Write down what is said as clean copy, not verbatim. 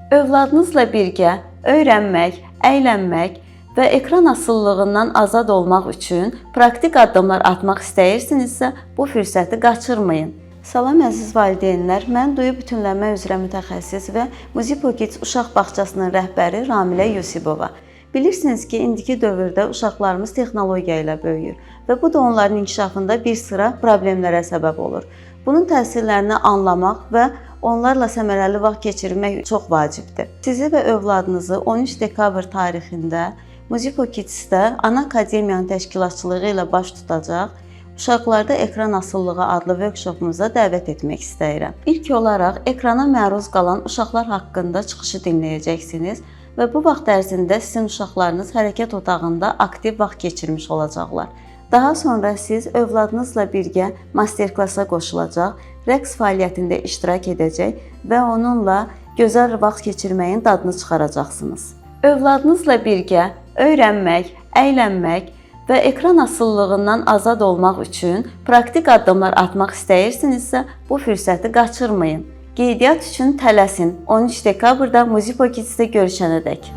Övladınızla birgə öyrənmək, əylənmək və ekran asıllığından azad olmaq üçün praktik addımlar atmaq istəyirsinizsə, bu fürsəti qaçırmayın. Salam əziz valideynlər, mən duyu bütünlənmə üzrə mütəxəssis və Muzipo Kids uşaq bağçasının rəhbəri Ramilə Yusibova. Bilirsiniz ki, indiki dövrdə uşaqlarımız texnologiya ilə böyüyür və bu da onların inkişafında bir sıra problemlərə səbəb olur. Bunun təsirlərini anlamaq və onlarla səmərəli vaxt keçirmək çox vacibdir. Sizi və övladınızı 13 dekabr tarixində Muzipo Kids'də Ana Akademiyanın təşkilatçılığı ilə baş tutacaq Uşaqlarda ekran asılılığı adlı workshopumuza dəvət etmək istəyirəm. İlk olaraq ekrana məruz qalan uşaqlar haqqında çıxışı dinləyəcəksiniz və bu vaxt ərzində sizin uşaqlarınız hərəkət otağında aktiv vaxt keçirmiş olacaqlar. Daha sonra siz övladınızla birgə master-klassa qoşulacaq, rəqs fəaliyyətində iştirak edəcək və onunla gözəl vaxt keçirməyin dadını çıxaracaqsınız. Övladınızla birgə öyrənmək, əylənmək və ekran asıllığından azad olmaq üçün praktik addımlar atmaq istəyirsinizsə, bu fürsəti qaçırmayın. Qeydiyyat üçün tələsin. 13 dekabrda Muzipo Kids'də görüşənədək.